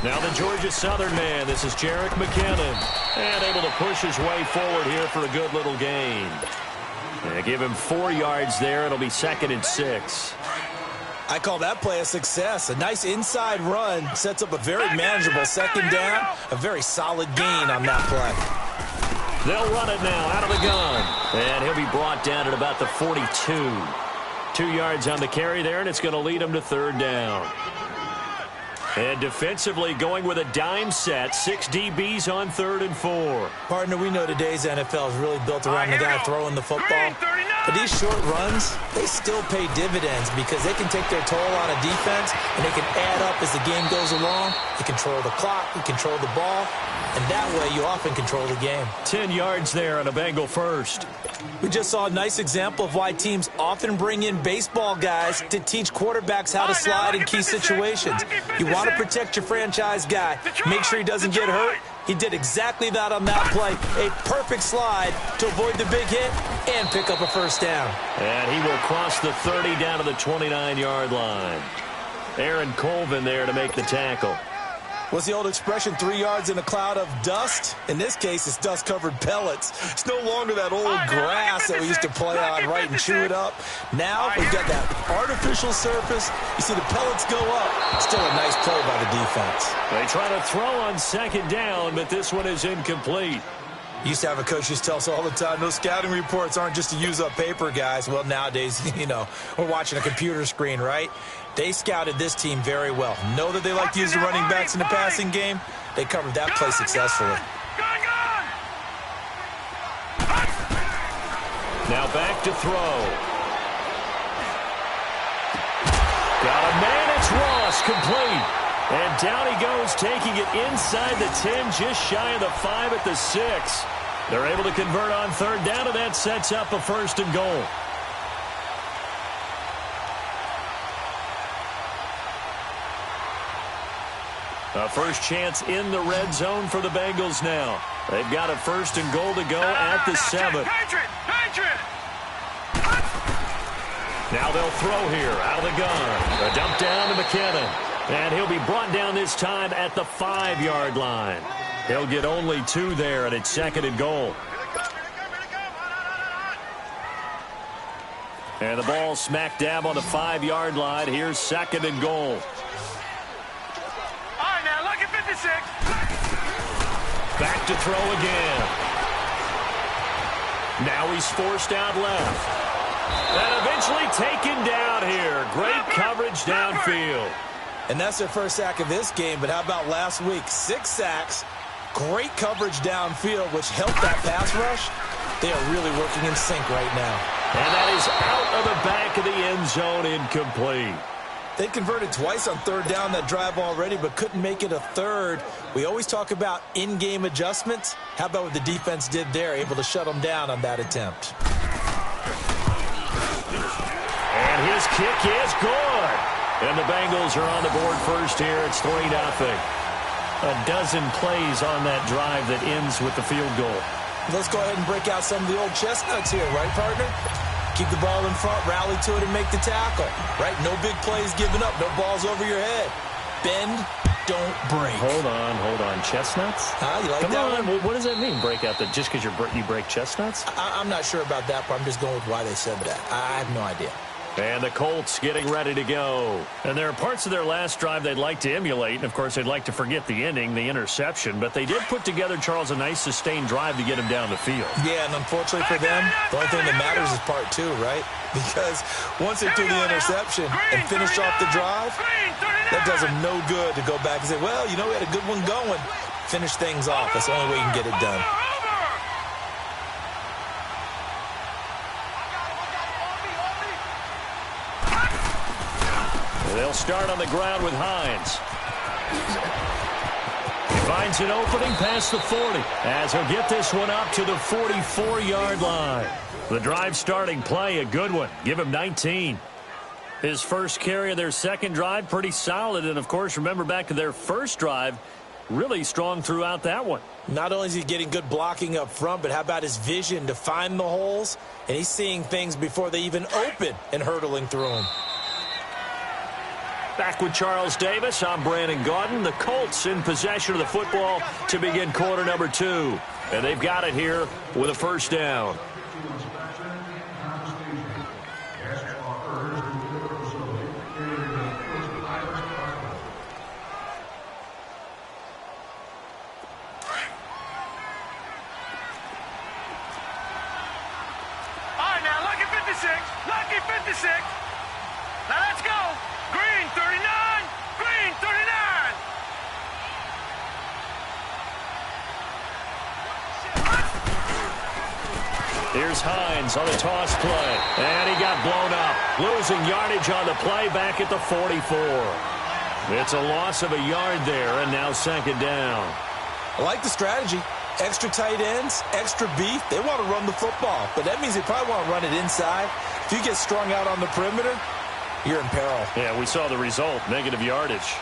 Now the Georgia Southern man, this is Jerick McKinnon. And able to push his way forward here for a good little gain. And give him 4 yards there. It'll be 2nd and 6. I call that play a success. A nice inside run sets up a very manageable 2nd down. A very solid gain on that play. They'll run it now out of the gun. And he'll be brought down at about the 42. 2 yards on the carry there, and it's going to lead him to 3rd down. And defensively going with a dime set. 6 DBs on 3rd and 4. Partner, we know today's NFL is really built around the guy throwing the football. But these short runs, they still pay dividends because they can take their toll on a defense and they can add up as the game goes along. You control the clock, you control the ball, and that way you often control the game. 10 yards there on a Bengal first. We just saw a nice example of why teams often bring in baseball guys to teach quarterbacks how to slide in key situations. You want to protect your franchise guy. Make sure he doesn't get hurt. He did exactly that on that play. A perfect slide to avoid the big hit and pick up a 1st down. And he will cross the 30 down to the 29-yard line. Aaron Colvin there to make the tackle. What's the old expression, 3 yards in a cloud of dust? In this case, it's dust-covered pellets. It's no longer that old grass that we used to play on, right, and chew it up. Now we've got that artificial surface. You see the pellets go up. Still a nice play by the defense. They try to throw on 2nd down, but this one is incomplete. Used to have a coach used to tell us all the time, those scouting reports aren't just to use up paper, guys. Well, nowadays, you know, we're watching a computer screen, right? They scouted this team very well. Know that they like to use the running backs in the passing game. They covered that play successfully. Now back to throw. Got a man, it's Ross, complete. And down he goes, taking it inside the 10, just shy of the 5 at the 6. They're able to convert on 3rd down, and that sets up a 1st and goal. A first chance in the red zone for the Bengals now. They've got a 1st and goal to go at the 7. Now they'll throw here out of the gun. A dump down to McKinnon. And he'll be brought down this time at the 5-yard line. He'll get only 2 there, and it's 2nd and goal. And the ball smack dab on the 5-yard line. Here's 2nd and goal. Back to throw again. Now he's forced out left. And eventually taken down here. Great coverage downfield. And that's their first sack of this game, but how about last week? 6 sacks, great coverage downfield, which helped that pass rush. They are really working in sync right now. And that is out of the back of the end zone, incomplete. They converted twice on 3rd down that drive already, but couldn't make it a 3rd. We always talk about in-game adjustments. How about what the defense did there, able to shut them down on that attempt? And his kick is good. And the Bengals are on the board first here. It's 3-0. A dozen plays on that drive that ends with the field goal. Let's go ahead and break out some of the old chestnuts here, right, partner? Keep the ball in front, rally to it, and make the tackle, right? No big plays given up, no balls over your head. Bend, don't break. Hold on. Chestnuts? You like Come that on. one? What does that mean, break out? Just because you break chestnuts? I'm not sure about that, but I'm just going with why they said that. I have no idea. And the Colts getting ready to go. And there are parts of their last drive they'd like to emulate. And, of course, they'd like to forget the ending, the interception. But they did put together, Charles, a nice sustained drive to get him down the field. Yeah, and unfortunately for them, the only thing that matters is part 2, right? Because once they threw the interception and finished off the drive, that does them no good to go back and say, well, you know, we had a good one going. Finish things off. That's the only way you can get it done. They'll start on the ground with Hines. He finds an opening past the 40 as he'll get this one up to the 44-yard line. The drive starting play, a good one. Give him 19. His first carry of their second drive, pretty solid. And, of course, remember back to their first drive, really strong throughout that one. Not only is he getting good blocking up front, but how about his vision to find the holes? And he's seeing things before they even open and hurtling through them. Back with Charles Davis, I'm Brandon Gaudin. The Colts in possession of the football to begin quarter number 2. And they've got it here with a first down. Lucky 56. Now let's go. Green 39. Green 39. Here's Hines on the toss play. And he got blown up. Losing yardage on the play back at the 44. It's a loss of a yard there, and now second down. I like the strategy. Extra tight ends, extra beef. They want to run the football, but that means they probably want to run it inside. If you get strung out on the perimeter, you're in peril. Yeah, we saw the result, negative yardage.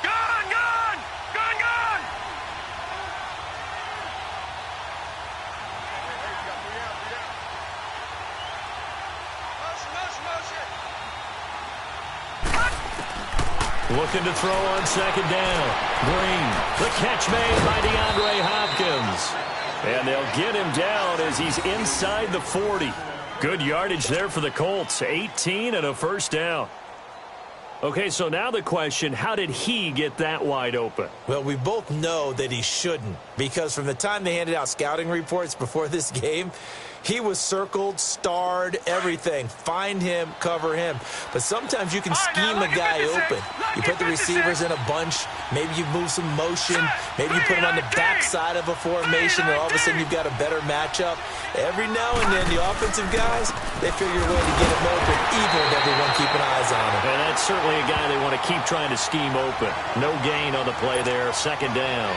Gone, gone, gone, gone. Looking to throw on second down. Green. The catch made by DeAndre Hopkins. And they'll get him down as he's inside the 40. Good yardage there for the Colts. 18 and a first down. Okay, so now the question, how did he get that wide open? Well, we both know that he shouldn't, because from the time they handed out scouting reports before this game, he was circled, starred, everything. Find him, cover him. But sometimes you can scheme a guy open. You put the receivers in a bunch. Maybe you move some motion. Maybe you put him on the backside of a formation, and all of a sudden you've got a better matchup. Every now and then, the offensive guys, they figure a way to get him open, even with everyone keeping eyes on him. And that's certainly a guy they want to keep trying to scheme open. No gain on the play there, second down.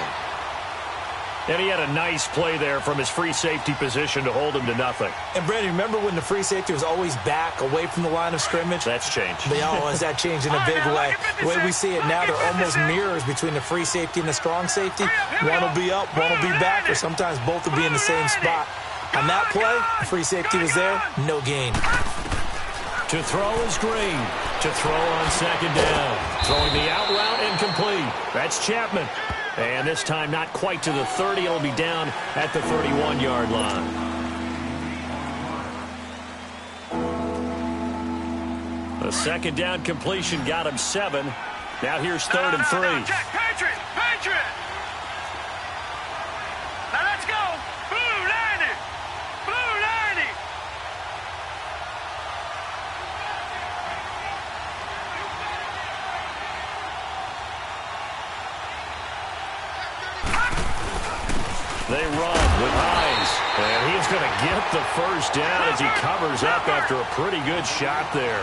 And he had a nice play there from his free safety position to hold him to nothing. And, Brandon, remember when the free safety was always back, away from the line of scrimmage? That's changed. Has that changed in a big way? The way we see it now, they're almost mirrors between the free safety and the strong safety. One will be up, one will be back, or sometimes both will be in the same spot. On that play, the free safety was there, no gain. To throw is Green. To throw on second down. Throwing the out route incomplete. That's Chapman. And this time not quite to the 30. It'll be down at the 31-yard line. The second down completion got him 7. Now here's third and 3. Check, Patriot, Patriot. Now let's go. Blue 90. Blue 90. They run with Hines, and he's going to get the first down as he covers up after a pretty good shot there.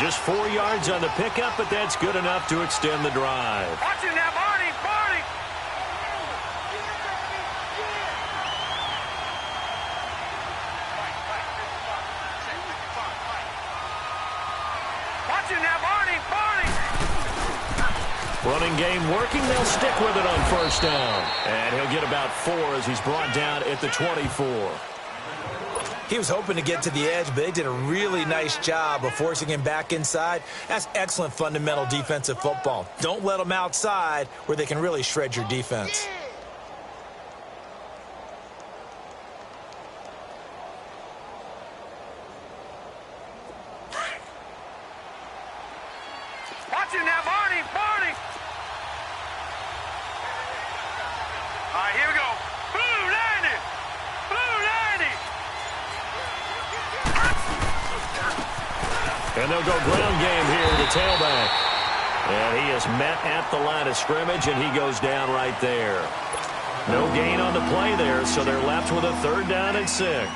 Just 4 yards on the pickup, but that's good enough to extend the drive. Watch it now, Barney, Barney. Watch it now, Barney, Barney. Running game working. They'll stick with it on first down. And he'll get about 4 as he's brought down at the 24. He was hoping to get to the edge, but they did a really nice job of forcing him back inside. That's excellent fundamental defensive football. Don't let them outside where they can really shred your defense. Watch it now, Barney, Barney. All right, here we go. Blue 90. Blue 90. And they'll go ground game here to tailback. And he is met at the line of scrimmage, and he goes down right there. No gain on the play there, so they're left with a third down and 6.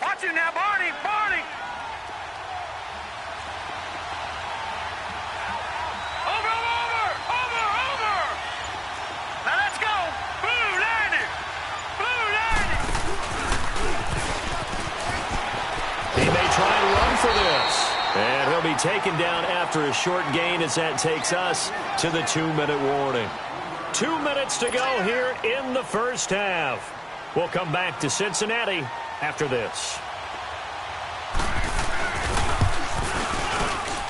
Watch it now, Barney, Barney. Over, over, over, over. Now let's go. Blue 90. Blue 90. taken down after a short gain as that takes us to the 2-minute warning. 2 minutes to go here in the first half. We'll come back to Cincinnati after this.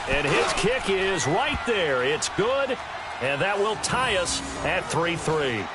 And his kick is right there. It's good, and that will tie us at 3-3.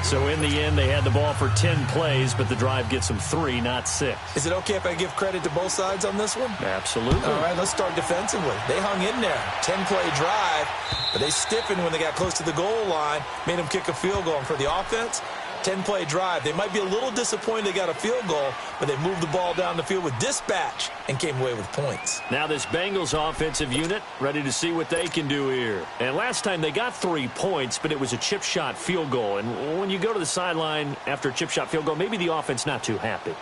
So in the end, they had the ball for 10 plays, but the drive gets them 3, not 6. Is it okay if I give credit to both sides on this one? Absolutely. All right, let's start defensively. They hung in there. 10-play drive, but they stiffened when they got close to the goal line, made them kick a field goal. And for the offense, 10-play drive. They might be a little disappointed they got a field goal, but they moved the ball down the field with dispatch and came away with points. Now this Bengals offensive unit ready to see what they can do here. And last time they got 3 points, but it was a chip shot field goal. And when you go to the sideline after a chip shot field goal, maybe the offense not too happy.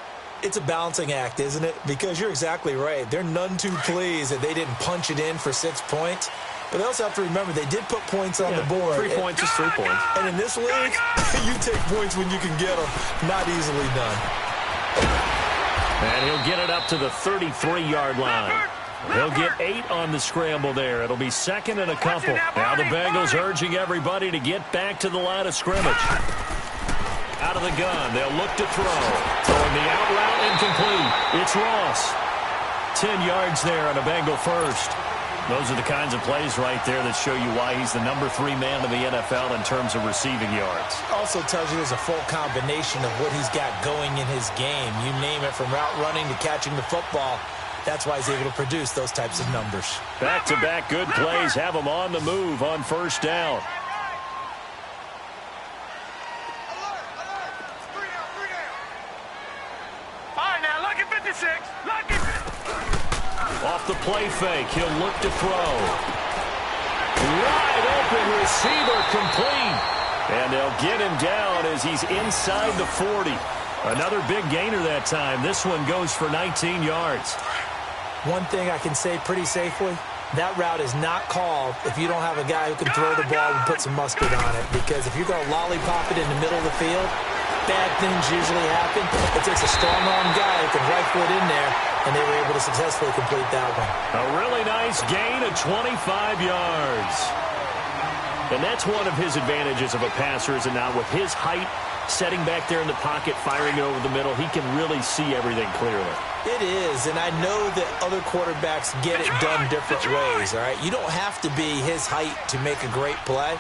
It's a balancing act, isn't it? Because you're exactly right. They're none too pleased that they didn't punch it in for 6 points. But they also have to remember they did put points on the board. 3 points is 3 points. And in this league, you take points when you can get them. Not easily done. And he'll get it up to the 33-yard line. He'll get 8 on the scramble there. It'll be second and a couple. Now the Bengals urging everybody to get back to the line of scrimmage. Out of the gun. They'll look to throw. Throwing the out route incomplete. It's Ross. 10 yards there on a Bengal first. Those are the kinds of plays right there that show you why he's the number 3 man in the NFL in terms of receiving yards. Also tells you there's a full combination of what he's got going in his game. You name it, from route running to catching the football. That's why he's able to produce those types of numbers. Back-to-back good plays have him on the move on first down. All right, now, look at 56. Look at Off the play fake, he'll look to throw. Wide open receiver complete. And they'll get him down as he's inside the 40. Another big gainer that time. This one goes for 19 yards. One thing I can say pretty safely, that route is not called if you don't have a guy who can throw the ball and put some mustard on it. Because if you're going to lollipop it in the middle of the field, bad things usually happen. It takes a strong-arm guy who can rifle it in there, and they were able to successfully complete that one. A really nice gain of 25 yards. And that's one of his advantages of a passer, is it not? With his height, setting back there in the pocket, firing it over the middle, he can really see everything clearly. It is, and I know that other quarterbacks get it done different ways, all right? You don't have to be his height to make a great play,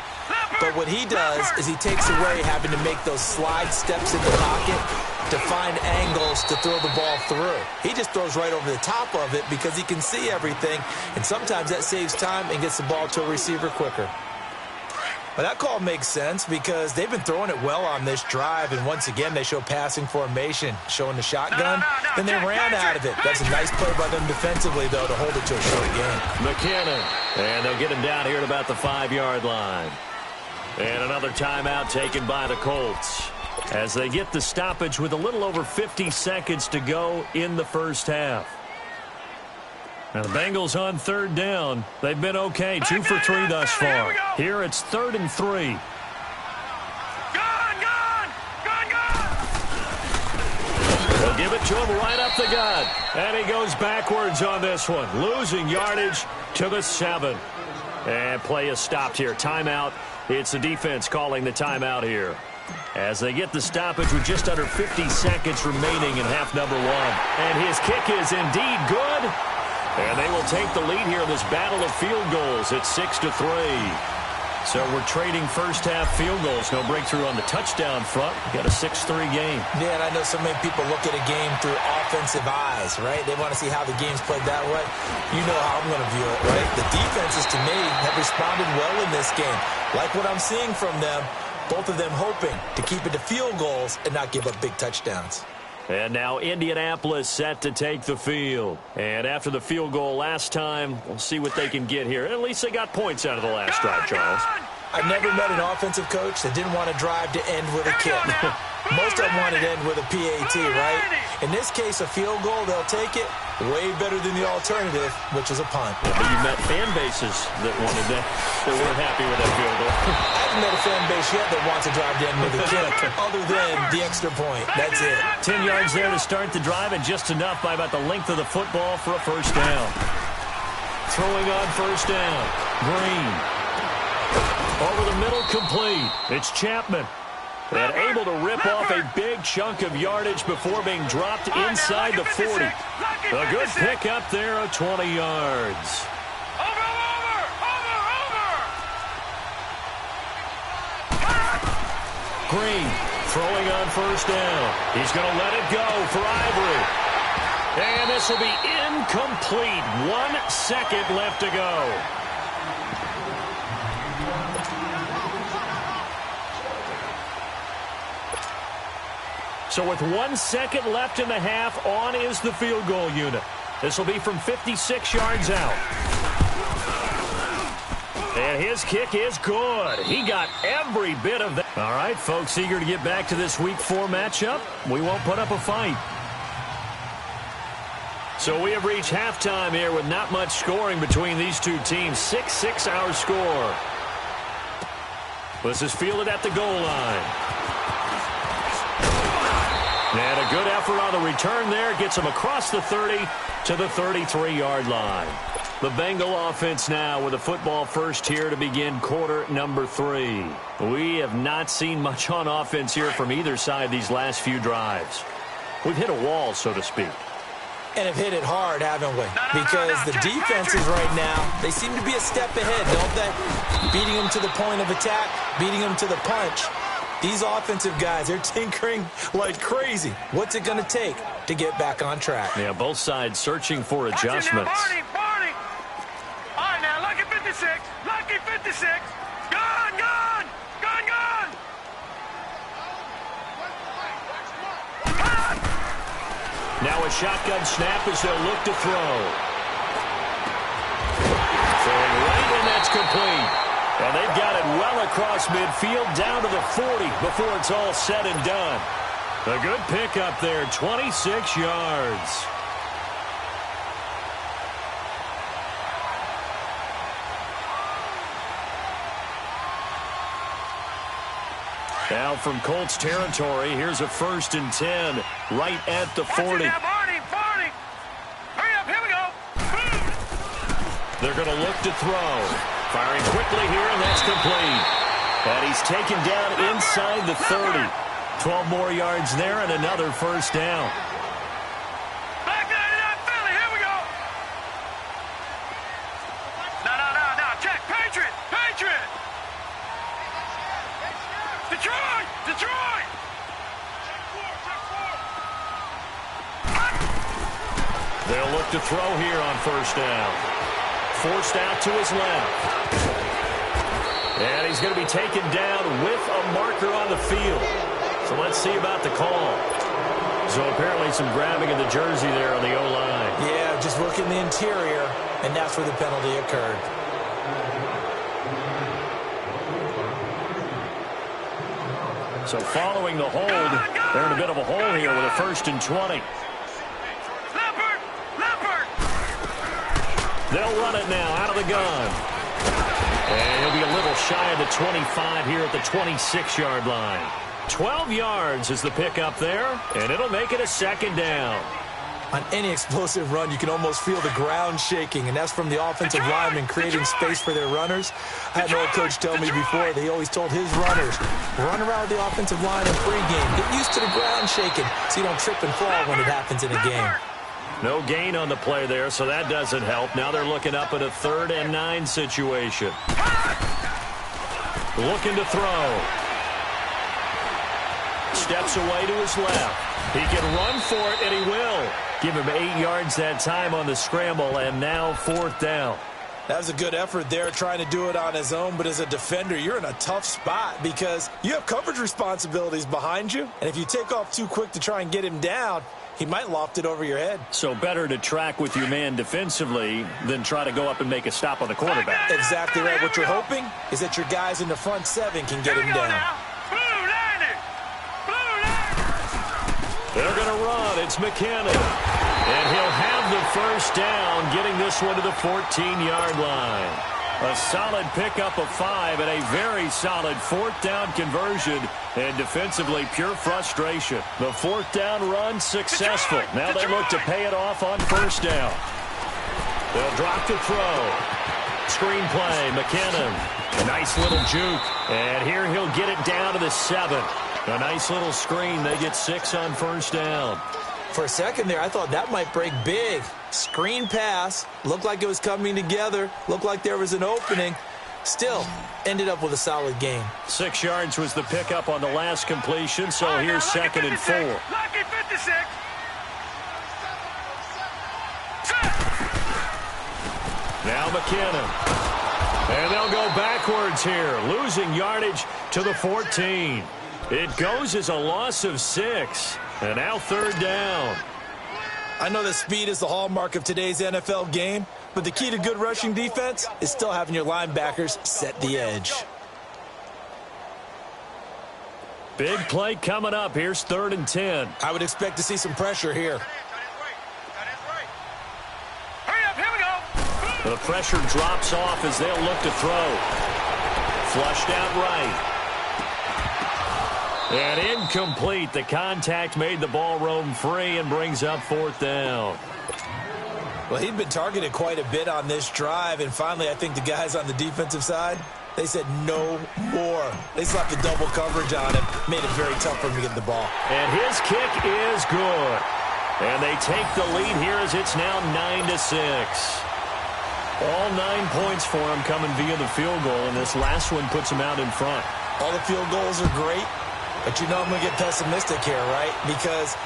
but what he does is he takes away having to make those slide steps in the pocket to find angles to throw the ball through. He just throws right over the top of it because he can see everything, and sometimes that saves time and gets the ball to a receiver quicker. Well, that call makes sense because they've been throwing it well on this drive, and once again they show passing formation, showing the shotgun. Then they ran out of it. That's a nice play by them defensively, though, to hold it to a short game. McKinnon, and they'll get him down here at about the 5-yard line. And another timeout taken by the Colts as they get the stoppage with a little over 50 seconds to go in the first half. Now the Bengals on third down. They've been okay, 2 for 3 thus far. Here it's 3rd and 3. They'll give it to him right up the gut. And he goes backwards on this one, losing yardage to the 7. And play is stopped here. Timeout. It's the defense calling the timeout here, as they get the stoppage with just under 50 seconds remaining in half number 1. And his kick is indeed good. And they will take the lead here in this battle of field goals at 6-3. So we're trading first-half field goals. No breakthrough on the touchdown front. We got a 6-3 game. Yeah, and I know so many people look at a game through offensive eyes, right? They want to see how the game's played that way. You know how I'm going to view it, right? The defenses, to me, have responded well in this game. Like what I'm seeing from them, both of them hoping to keep it to field goals and not give up big touchdowns. And now Indianapolis set to take the field. And after the field goal last time, we'll see what they can get here. At least they got points out of the last drive, Charles. I've never met an offensive coach that didn't want to drive to end with a kick. Most of them want to end with a PAT, right? In this case, a field goal, they'll take it. Way better than the alternative, which is a punt. Yeah, but you've met fan bases that wanted that weren't happy with that field goal. I haven't met a fan base yet that wants to drive to end with a kick, other than the extra point. That's it. 10 yards there to start the drive, and just enough by about the length of the football for a first down. throwing on first down. Green. Over the middle, complete. It's Chapman. And able to rip off a big chunk of yardage before being dropped inside the 40. A good pickup there of 20 yards. Green throwing on first down. He's going to let it go for Ivory. And this will be incomplete. 1 second left to go. So with 1 second left in the half, on is the field goal unit. This will be from 56 yards out. And his kick is good. He got every bit of that. All right, folks, eager to get back to this Week 4 matchup. We won't put up a fight. So we have reached halftime here with not much scoring between these two teams. 6-6 our score. This is fielded at the goal line. And a good effort on the return there. Gets him across the 30 to the 33-yard line. The Bengal offense now with a football first here to begin quarter number 3. We have not seen much on offense here from either side these last few drives. We've hit a wall, so to speak. And have hit it hard, haven't we? Because the defenses right now, they seem to be a step ahead, don't they? Beating them to the point of attack, beating them to the punch. These offensive guys, they're tinkering like crazy. What's it going to take to get back on track? Yeah, both sides searching for adjustments. Barney. All right, now, lucky 56. Lucky 56. Gone. Now a shotgun snap as they'll look to throw. Throwing right, and that's complete. And they've got it well across midfield down to the 40 before it's all said and done. A good pickup there, 26 yards. Now from Colts territory, here's a 1st and 10 right at the 40. Now, Barney. Hurry up, here we go. They're going to look to throw. Firing quickly here, and that's complete. And he's taken down inside the 30. 12 more yards there and another first down. Back 99 Philly, here we go. No. Check, Patriot. Detroit. They'll look to throw here on first down. Forced out to his left. And he's going to be taken down with a marker on the field. So let's see about the call. So apparently some grabbing of the jersey there on the O-line. Yeah, just working the interior, and that's where the penalty occurred. So following the hold, they're in a bit of a hole here with a 1st and 20. Leopard. They'll run it now out of the gun. And he'll be a little shy of the 25 here at the 26-yard line. 12 yards is the pickup there, and it'll make it a 2nd down. On any explosive run, you can almost feel the ground shaking, and that's from the offensive linemen creating space for their runners. I had an old coach tell me before, they always told his runners, run around the offensive line in pregame. Get used to the ground shaking so you don't trip and fall when it happens in a game. No gain on the play there, so that doesn't help. Now they're looking up at a 3rd and 9 situation. Looking to throw. Steps away to his left. He can run for it, and he will. Give him 8 yards that time on the scramble, and now 4th down. That was a good effort there, trying to do it on his own, but as a defender, you're in a tough spot because you have coverage responsibilities behind you, and if you take off too quick to try and get him down, he might loft it over your head. So better to track with your man defensively than try to go up and make a stop on the quarterback. Exactly right. What you're hoping is that your guys in the front 7 can get him down. They're going to run. It's McKinnon. And he'll have the first down, getting this one to the 14-yard line. A solid pickup of 5 and a very solid 4th down conversion. And defensively, pure frustration. The 4th down run successful. Now they look to pay it off on first down. They'll drop to throw. Screen play, McKinnon. A nice little juke. And here he'll get it down to the 7. A nice little screen. They get 6 on first down. For a second there, I thought that might break big. Screen pass. Looked like it was coming together. Looked like there was an opening. Still, ended up with a solid game. 6 yards was the pickup on the last completion, so here's 2nd and 4. Lucky 56. Now McKinnon. And they'll go backwards here, losing yardage to the 14. It goes as a loss of 6. And now 3rd down. I know that speed is the hallmark of today's NFL game, but the key to good rushing defense is still having your linebackers set the edge. Big play coming up. Here's 3rd and 10. I would expect to see some pressure here. Hurry up, here we go. The pressure drops off as they'll look to throw. Flushed out right. And incomplete. The contact made the ball roam free and brings up 4th down. Well, he'd been targeted quite a bit on this drive, and finally I think the guys on the defensive side, they said no more. They slapped the double coverage on him, made it very tough for him to get the ball. And his kick is good. And they take the lead here as it's now 9-6. All 9 points for him coming via the field goal, and this last one puts him out in front. All the field goals are great, but you know I'm going to get pessimistic here, right? Because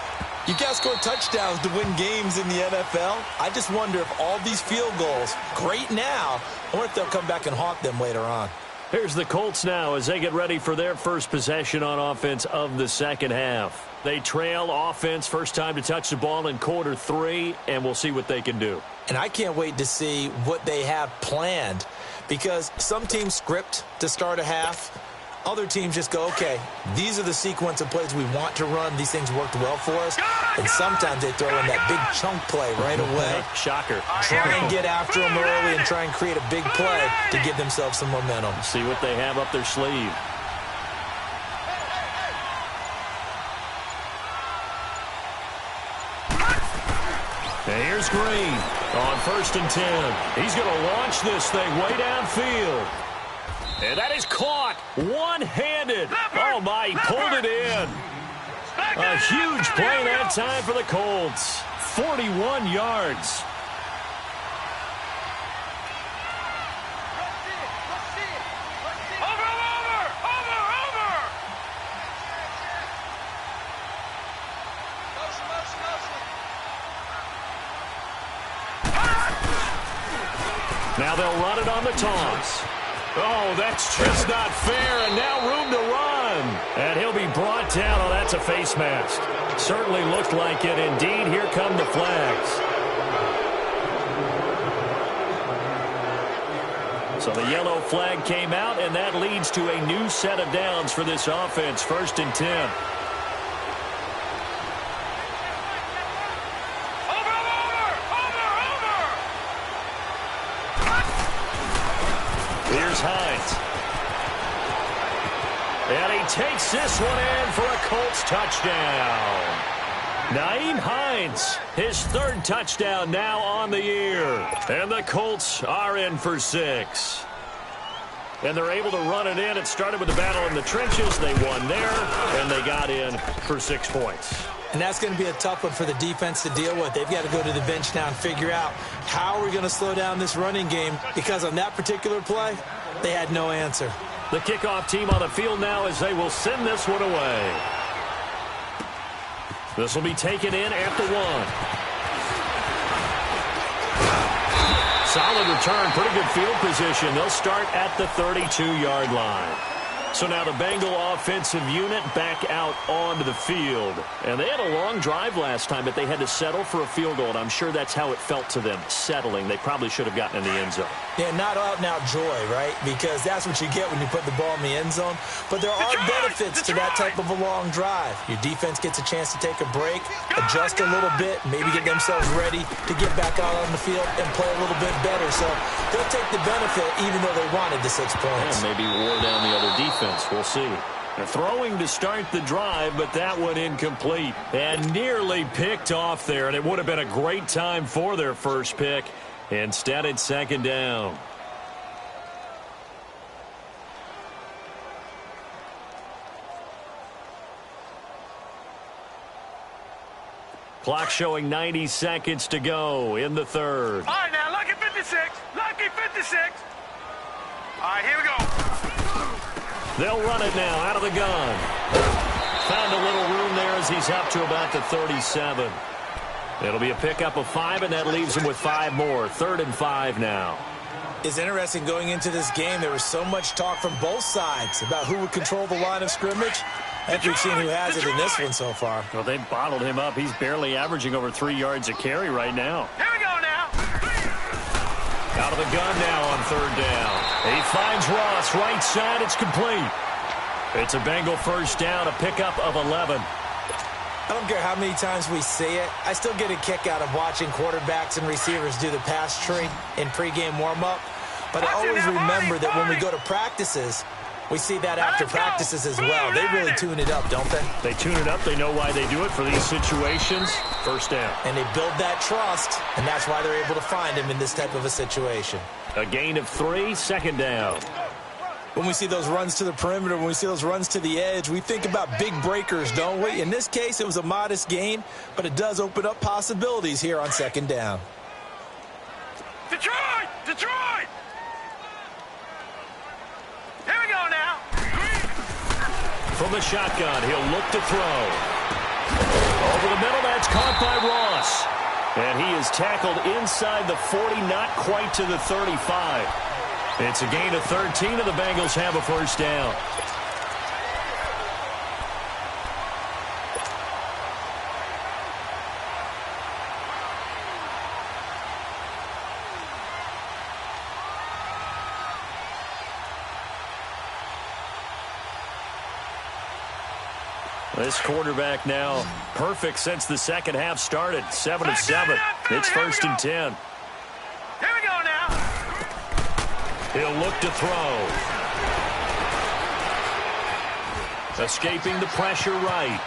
you got to score touchdowns to win games in the NFL. I just wonder if all these field goals, great now, I wonder if they'll come back and haunt them later on. Here's the Colts now as they get ready for their first possession on offense of the second half. They trail offense, first time to touch the ball in quarter 3, and we'll see what they can do. And I can't wait to see what they have planned, because some teams script to start a half. Other teams just go, okay, these are the sequence of plays we want to run. These things worked well for us. And sometimes they throw in that big chunk play right away. Shocker. Try and get after them early and try and create a big play to give themselves some momentum. See what they have up their sleeve. And here's Green on 1st and 10. He's going to launch this thing way downfield. And that is caught one-handed. Oh, my, he pulled it in. A huge play that time for the Colts. 41 yards. Now they'll run it on the toss. Oh, that's just not fair, and now room to run. And he'll be brought down. Oh, that's a face mask. Certainly looked like it. Indeed, here come the flags. So the yellow flag came out, and that leads to a new set of downs for this offense. 1st and 10. And he takes this one in for a Colts touchdown. Nyheim Hines, his 3rd touchdown now on the year. And the Colts are in for 6. And they're able to run it in. It started with the battle in the trenches. They won there, and they got in for 6 points. And that's going to be a tough one for the defense to deal with. They've got to go to the bench now and figure out how we're going to slow down this running game, because on that particular play, they had no answer. The kickoff team on the field now as they will send this one away. This will be taken in at the 1. Solid return, pretty good field position. They'll start at the 32-yard line. So now the Bengal offensive unit back out onto the field. And they had a long drive last time, but they had to settle for a field goal, and I'm sure that's how it felt to them, settling. They probably should have gotten in the end zone. Yeah, not out-and-out joy, right? Because that's what you get when you put the ball in the end zone. But there are benefits to that type of a long drive. Your defense gets a chance to take a break, adjust a little bit, maybe get themselves ready to get back out on the field and play a little bit better. So they'll take the benefit even though they wanted the 6 points. Yeah, maybe wore down the other defense. We'll see. They're throwing to start the drive, but that one incomplete. And nearly picked off there, and it would have been a great time for their first pick. Instead, it's second down. Clock showing 90 seconds to go in the third. All right, now, lucky 56. Lucky 56. All right, here we go. They'll run it now out of the gun. Found a little room there as he's up to about the 37. It'll be a pickup of 5, and that leaves him with 5 more. 3rd and 5 now. It's interesting going into this game. There was so much talk from both sides about who would control the line of scrimmage. And we've seen who has it in this one so far. Well, they bottled him up. He's barely averaging over 3 yards a carry right now. Here we go now. Out of the gun now on 3rd down. He finds Ross right side. It's complete. It's a Bengal first down, a pickup of 11. I don't care how many times we say it. I still get a kick out of watching quarterbacks and receivers do the pass tree in pregame warm-up. But I always remember that when we go to practices, we see that after practices as well. They really tune it up, don't they? They tune it up. They know why they do it for these situations. First down. And they build that trust, and that's why they're able to find him in this type of a situation. A gain of 3, second down. When we see those runs to the perimeter, when we see those runs to the edge, we think about big breakers, don't we? In this case, it was a modest gain, but it does open up possibilities here on second down. Detroit! Detroit! Here we go now. From the shotgun, he'll look to throw. Over the middle, that's caught by Ross. And he is tackled inside the 40, not quite to the 35. It's a gain of 13, and the Bengals have a first down. This quarterback now perfect since the second half started. 7 of 7. It's 1st and 10. Here we go now. He'll look to throw. Escaping the pressure right.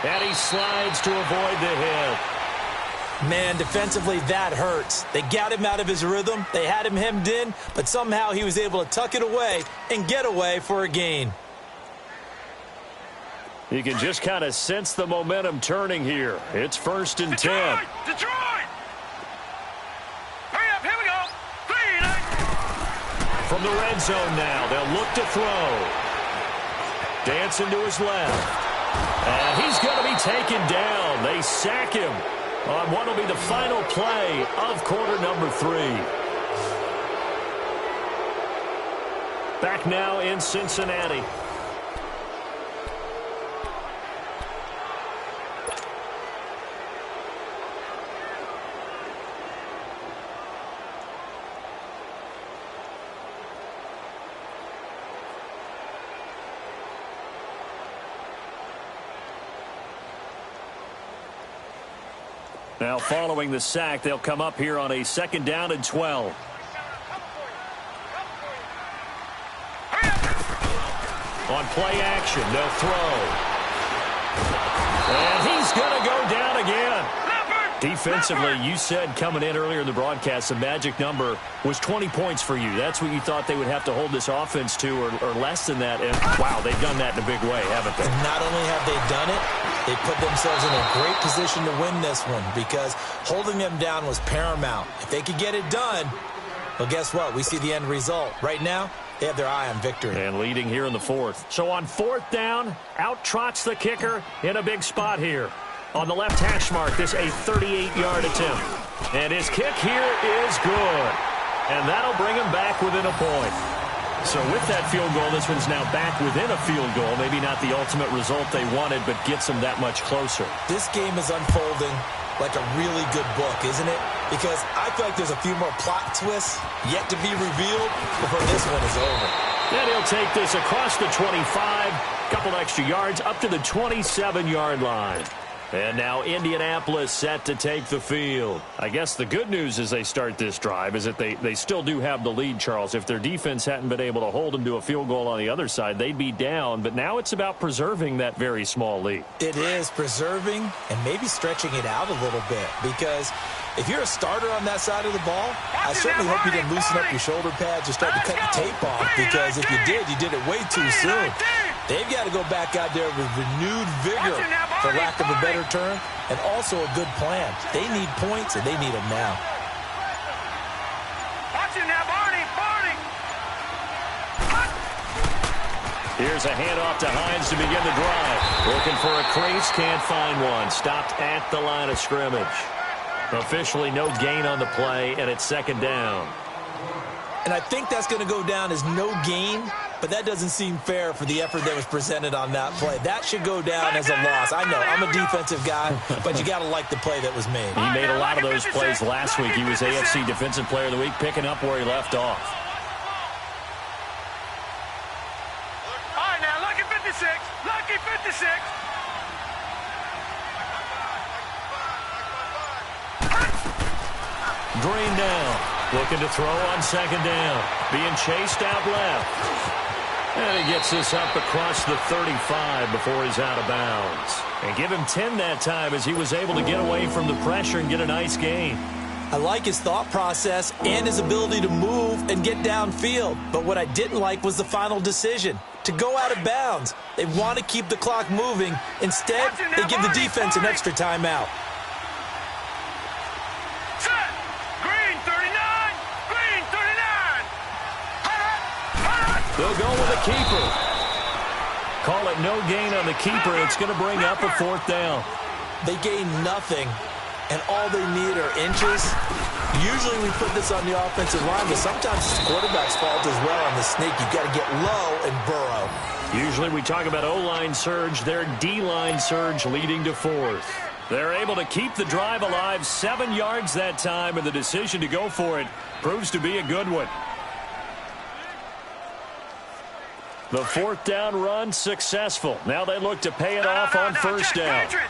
And he slides to avoid the hit. Man, defensively, that hurts. They got him out of his rhythm. They had him hemmed in, but somehow he was able to tuck it away and get away for a gain. You can just kind of sense the momentum turning here. It's 1st and 10. Detroit! Hurry up, here we go. 3, 9. From the red zone now, they'll look to throw. Dancing to his left. And he's going to be taken down. They sack him on what will be the final play of quarter number 3. Back now in Cincinnati. Now following the sack, they'll come up here on a 2nd down and 12. On play action, they'll throw. And he's going to go down again. Defensively, you said coming in earlier in the broadcast, the magic number was 20 points for you. That's what you thought they would have to hold this offense to, or less than that. And, wow, they've done that in a big way, haven't they? And not only have they done it, they put themselves in a great position to win this one because holding them down was paramount. If they could get it done, well, guess what? We see the end result. Right now, they have their eye on victory. And leading here in the 4th. So on 4th down, out trots the kicker in a big spot here. On the left hash mark, this a 38-yard attempt. And his kick here is good. And that'll bring him back within a point. So with that field goal, this one's now back within a field goal. Maybe not the ultimate result they wanted, but gets them that much closer. This game is unfolding like a really good book, isn't it? Because I feel like there's a few more plot twists yet to be revealed before this one is over. Then he'll take this across the 25, couple extra yards, up to the 27-yard line. And now Indianapolis set to take the field. I guess the good news as they start this drive is that they still do have the lead, Charles. If their defense hadn't been able to hold them to a field goal on the other side, they'd be down. But now it's about preserving that very small lead. It is preserving and maybe stretching it out a little bit because If you're a starter on that side of the ball, I certainly hope you didn't loosen up your shoulder pads or start to cut the tape off, because if you did, you did it way too soon. They've got to go back out there with renewed vigor, for lack of a better term, and also a good plan. They need points, and they need them now. Here's a handoff to Hines to begin the drive. Looking for a crease, can't find one. Stopped at the line of scrimmage. Officially no gain on the play, and it's second down. And I think that's going to go down as no gain, but that doesn't seem fair for the effort that was presented on that play. That should go down as a loss. I know, I'm a defensive guy, but you got to like the play that was made. He made a lot of those plays last week. He was AFC Defensive Player of the Week, picking up where he left off. All right, now, lucky 56. Lucky 56. Green down. Looking to throw on second down. Being chased out left. And he gets this up across the 35 before he's out of bounds. And give him 10 that time as he was able to get away from the pressure and get a nice gain. I like his thought process and his ability to move and get downfield. But what I didn't like was the final decision, to go out of bounds. They want to keep the clock moving. Instead, they give the defense an extra timeout. They'll go with a keeper. Call it no gain on the keeper. It's going to bring up a fourth down. They gain nothing, and all they need are inches. Usually we put this on the offensive line, but sometimes it's the quarterback's fault as well on the sneak. You've got to get low and burrow. Usually we talk about O-line surge. Their D-line surge leading to fourth. They're able to keep the drive alive, 7 yards that time, and the decision to go for it proves to be a good one. The fourth down run successful. Now they look to pay it off on first down. Patriot!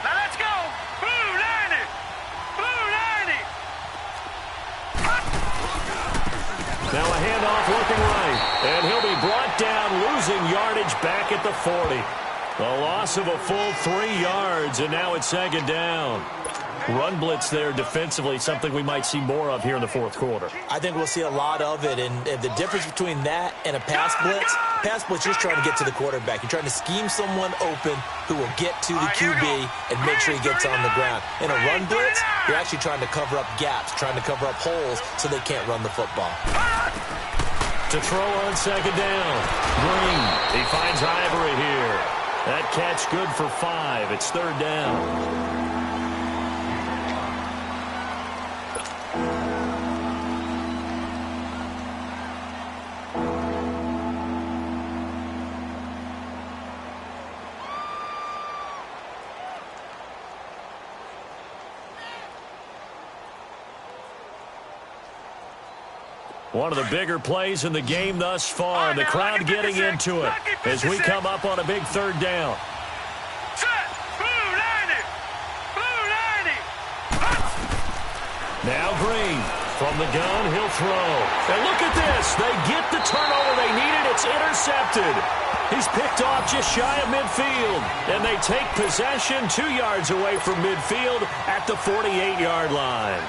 Now let's go! Blue 90! Blue 90! Now a handoff looking right. And he'll be brought down, losing yardage back at the 40. A loss of a full 3 yards, and now it's second down. Run blitz there defensively, something we might see more of here in the fourth quarter. I think we'll see a lot of it, and the difference between that and a pass blitz is trying to get to the quarterback. You're trying to scheme someone open who will get to the QB and make sure he gets on the ground. In a run blitz, you're actually trying to cover up gaps, trying to cover up holes so they can't run the football. To throw on second down. Green, he finds Ivory here. That catch good for 5. It's third down. One of the bigger plays in the game thus far. The crowd getting into it as we come up on a big third down. Now Green from the gun, he'll throw. And look at this. They get the turnover they needed. It's intercepted. He's picked off just shy of midfield. And they take possession 2 yards away from midfield at the 48-yard line.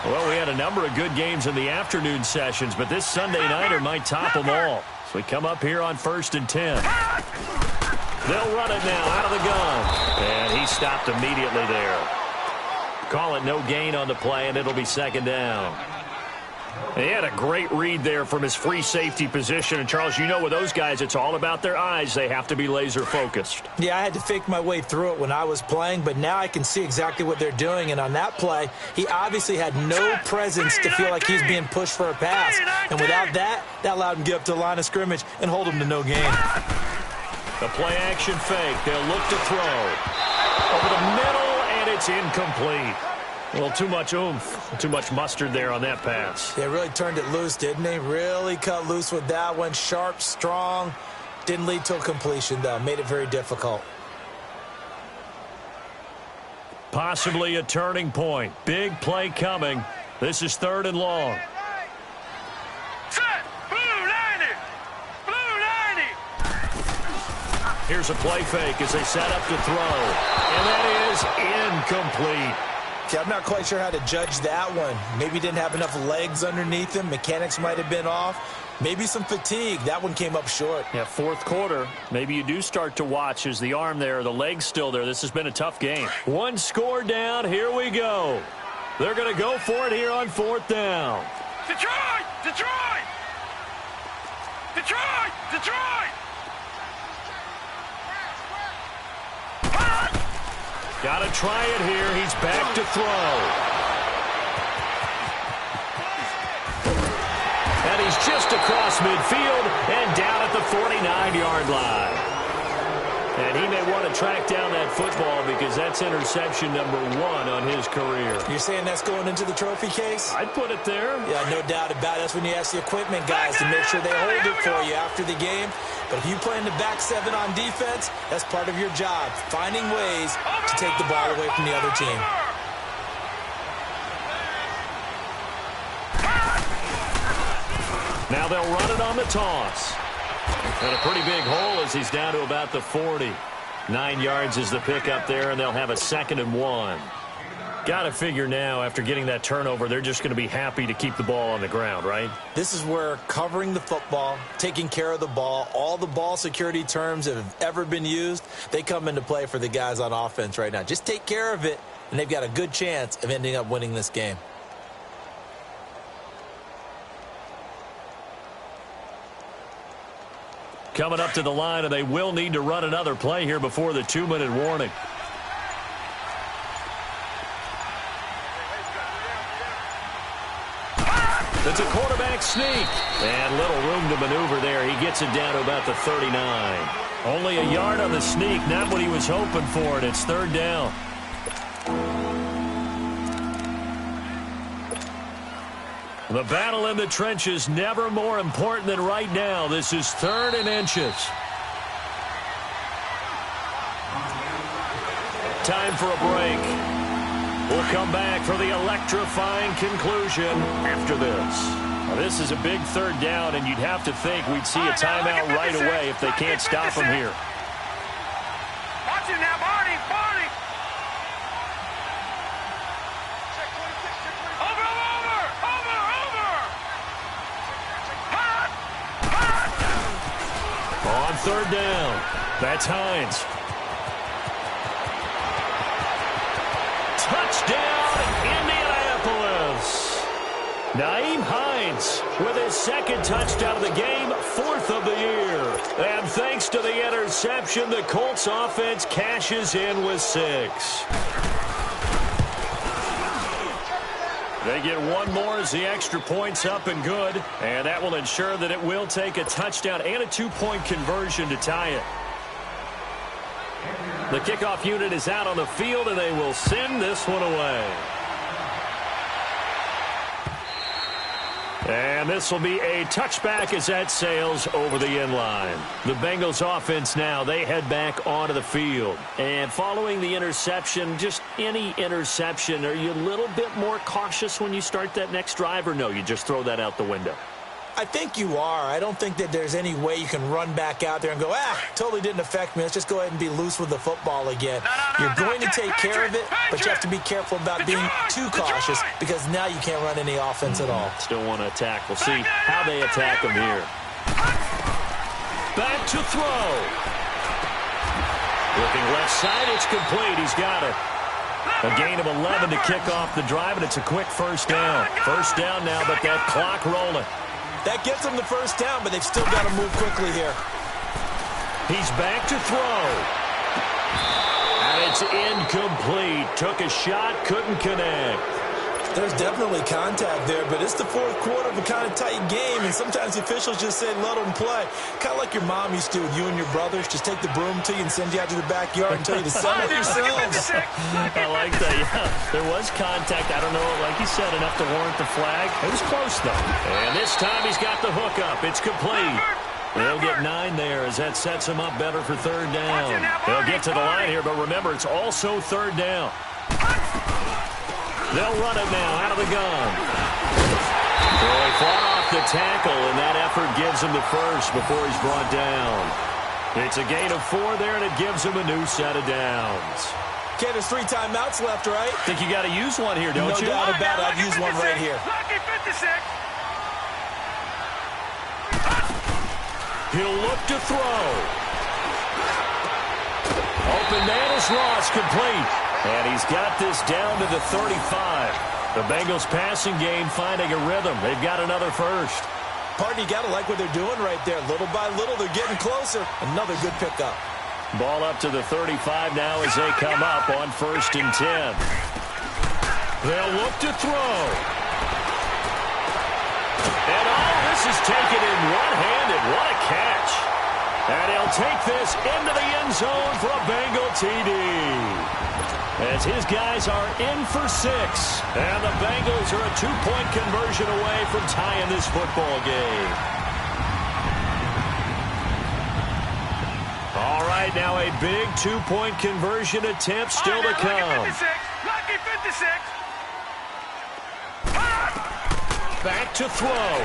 Well, we had a number of good games in the afternoon sessions, but this Sunday nighter might top them all. So we come up here on 1st and 10. They'll run it now out of the gun. And he stopped immediately there. Call it no gain on the play, and it'll be second down. He had a great read there from his free safety position. And, Charles, you know with those guys, it's all about their eyes. They have to be laser-focused. Yeah, I had to fake my way through it when I was playing, but now I can see exactly what they're doing. And on that play, he obviously had no presence to feel like he's being pushed for a pass. And without that, that allowed him to get up to the line of scrimmage and hold him to no gain. The play-action fake. They'll look to throw. Over the middle, and it's incomplete. A little too much oomph, too much mustard there on that pass. Yeah, really turned it loose, didn't he? Really cut loose with that one. Sharp, strong. Didn't lead to a completion, though. Made it very difficult. Possibly a turning point. Big play coming. This is 3rd and long. Set! Blue 90! Blue 90! Here's a play fake as they set up to throw. And that is incomplete. Okay, I'm not quite sure how to judge that one. Maybe didn't have enough legs underneath him. Mechanics might have been off. Maybe some fatigue. That one came up short. Yeah, fourth quarter. Maybe you do start to watch as the arm there, the leg's still there. This has been a tough game. One score down. Here we go. They're going to go for it here on fourth down. Detroit! Detroit! Detroit! Detroit! Got to try it here. He's back to throw. And he's just across midfield and down at the 49-yard line. And he may want to track down that football because that's interception number 1 on his career. You're saying that's going into the trophy case? I'd put it there. Yeah, no doubt about it. That's when you ask the equipment guys to make sure they hold it for you after the game. But if you play in the back 7 on defense, that's part of your job, finding ways to take the ball away from the other team. Now they'll run it on the toss. And a pretty big hole as he's down to about the 40. 9 yards is the pickup there, and they'll have a 2nd and 1. Got to figure now, after getting that turnover, they're just going to be happy to keep the ball on the ground, right? This is where covering the football, taking care of the ball, all the ball security terms that have ever been used, they come into play for the guys on offense right now. Just take care of it, and they've got a good chance of ending up winning this game. Coming up to the line, and they will need to run another play here before the 2-minute warning. It's a quarterback sneak. And little room to maneuver there. He gets it down to about the 39. Only a yard on the sneak, not what he was hoping for, and it's 3rd down. The battle in the trenches never more important than right now. This is 3rd and inches. Time for a break. We'll come back for the electrifying conclusion after this. Now, this is a big 3rd down, and you'd have to think we'd see a timeout right away if they can't stop him here. Watch it now, Barney! Barney! Over! On 3rd down, that's Hines. Touchdown, Indianapolis. Nyheim Hines with his 2nd touchdown of the game, 4th of the year. And thanks to the interception, the Colts offense cashes in with 6. They get one more as the extra point's up and good. And that will ensure that it will take a touchdown and a 2-point conversion to tie it. The kickoff unit is out on the field, and they will send this one away. And this will be a touchback as that sails over the end line. The Bengals offense now, they head back onto the field. And following the interception, just any interception, are you a little bit more cautious when you start that next drive, or no, you just throw that out the window? I think you are. I don't think that there's any way you can run back out there and go, totally didn't affect me. Let's just go ahead and be loose with the football again. You're going to take care of it, but you have to be careful about being too cautious because now you can't run any offense at all. Still want to attack. We'll see how they attack them here. Back to throw. Looking left side, it's complete. He's got it. A gain of 11 to kick off the drive, and it's a quick 1st down. 1st down now, but that clock rolling. That gets them the 1st down, but they've still got to move quickly here. He's back to throw. And it's incomplete. Took a shot, couldn't connect. There's definitely contact there, but it's the 4th quarter of a kind of tight game, and sometimes the officials just say, let them play. Kind of like your mom used to with you and your brothers. Just take the broom to you and send you out to the backyard and tell you to settle yourselves. I like that, yeah. There was contact. I don't know, like you said, enough to warrant the flag. It was close, though. And this time he's got the hook up. It's complete. They'll get 9 there as that sets him up better for 3rd down. They'll get to the line here, but remember, it's also 3rd down. They'll run it now out of the gun. So he fought off the tackle, and that effort gives him the 1st before he's brought down. It's a gain of 4 there, and it gives him a new set of downs. Okay, there's 3 timeouts left, right? Think you got to use one here, don't you? No doubt about it. I'd use one right here. Lucky 56. He'll look to throw. Open man is lost, complete. And he's got this down to the 35. The Bengals passing game finding a rhythm. They've got another first. Partner, you got to like what they're doing right there. Little by little, they're getting closer. Another good pickup. Ball up to the 35 now as they come up on 1st and 10. They'll look to throw. And this is taken in one-handed. What a catch. And he'll take this into the end zone for a Bengal TD. As his guys are in for 6. And the Bengals are a 2-point conversion away from tying this football game. All right, now a big 2-point conversion attempt still to come. Lucky 56. Back to throw.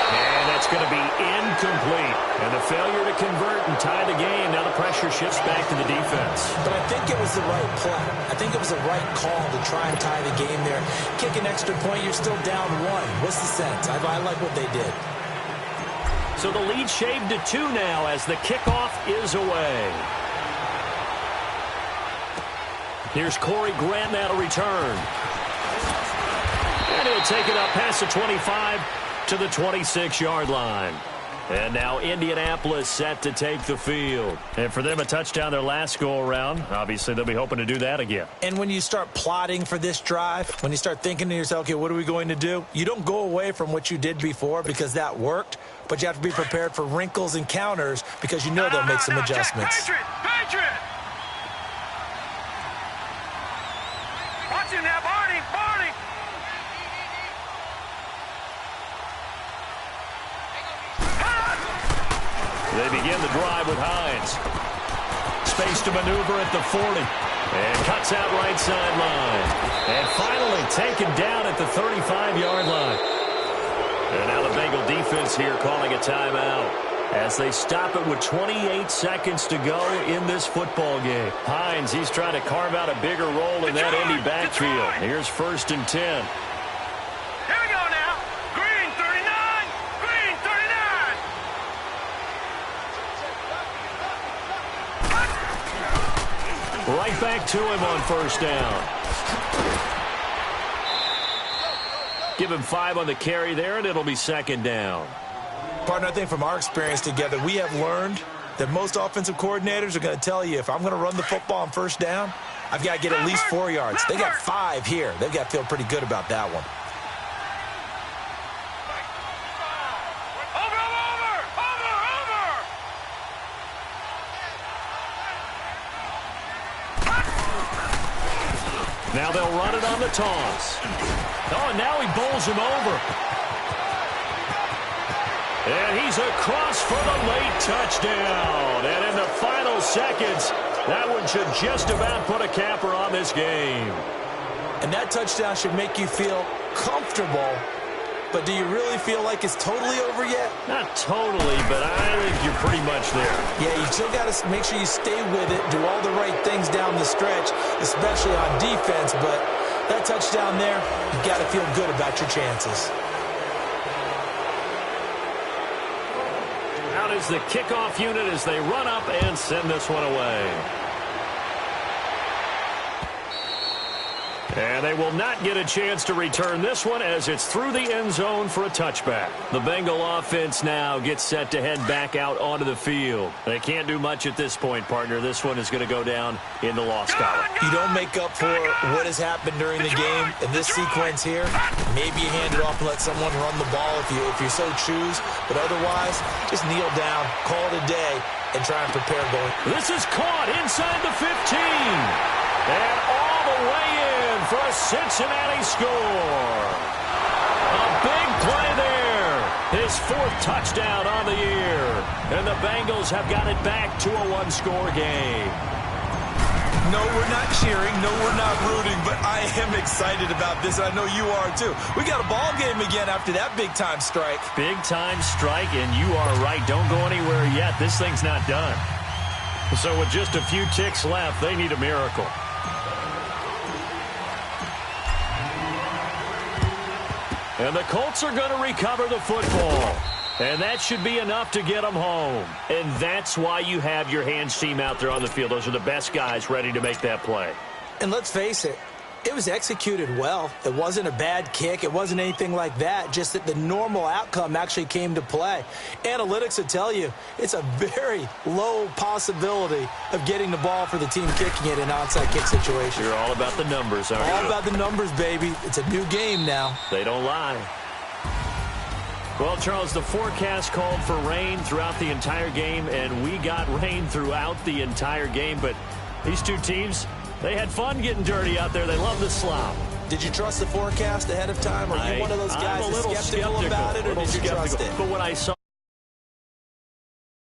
And that's going to be incomplete. And the failure to convert and tie the game. Now the pressure shifts back to the defense. But I think it was the right play. I think it was the right call to try and tie the game there. Kick an extra point, you're still down 1. What's the sense? I like what they did. So the lead shaved to 2 now as the kickoff is away. Here's Corey Grant now to return. And he'll take it up past the 25 to the 26-yard line. And now Indianapolis set to take the field. And for them, a touchdown their last go-around. Obviously, they'll be hoping to do that again. And when you start plotting for this drive, when you start thinking to yourself, okay, what are we going to do? You don't go away from what you did before because that worked, but you have to be prepared for wrinkles and counters because you know they'll make some adjustments. Patriot! Watch him now, Barney! They begin the drive with Hines. Space to maneuver at the 40. And cuts out right sideline. And finally taken down at the 35-yard line. And now the Bengal defense here calling a timeout as they stop it with 28 seconds to go in this football game. Hines, he's trying to carve out a bigger role in that Indy backfield. Here's 1st and 10. Here we go now. Green 39. Green 39. Right back to him on 1st down. Give him 5 on the carry there, and it'll be 2nd down. Partner, I think from our experience together, we have learned that most offensive coordinators are going to tell you, if I'm going to run the football on 1st down, I've got to get at least 4 yards. They got 5 here. They've got to feel pretty good about that one. Now they'll run it on the toss. Oh, and now he bowls him over. And he's across for the late touchdown. And in the final seconds, that one should just about put a capper on this game. And that touchdown should make you feel comfortable. But do you really feel like it's totally over yet? Not totally, but I think you're pretty much there. Yeah, you still got to make sure you stay with it, do all the right things down the stretch, especially on defense. But that touchdown there, you got to feel good about your chances. Out is the kickoff unit as they run up and send this one away. And they will not get a chance to return this one as it's through the end zone for a touchback. The Bengal offense now gets set to head back out onto the field. They can't do much at this point, partner. This one is going to go down in the loss column. You don't make up for what has happened during the game in this sequence here. Maybe you hand it off and let someone run the ball if you so choose. But otherwise, just kneel down, call it a day, and try and prepare going. This is caught inside the 15. And all the way in for a Cincinnati score. A big play there. His 4th touchdown on the year. And the Bengals have got it back to a 1-score game. No, we're not cheering. No, we're not rooting. But I am excited about this, and I know you are too. We got a ball game again after that big-time strike. Big-time strike, and you are right. Don't go anywhere yet. This thing's not done. So with just a few ticks left, they need a miracle. And the Colts are going to recover the football. And that should be enough to get them home. And that's why you have your hands team out there on the field. Those are the best guys ready to make that play. And let's face it, it was executed well. It wasn't a bad kick. It wasn't anything like that. Just that the normal outcome actually came to play. Analytics will tell you it's a very low possibility of getting the ball for the team kicking it in an onside kick situation. You're all about the numbers, aren't you? All about the numbers, baby. It's a new game now. They don't lie. Well, Charles, the forecast called for rain throughout the entire game, and we got rain throughout the entire game. But these two teams, they had fun getting dirty out there. They love the slop. Did you trust the forecast ahead of time? Are you one of those guys that's skeptical about it, or did you trust it? But when I saw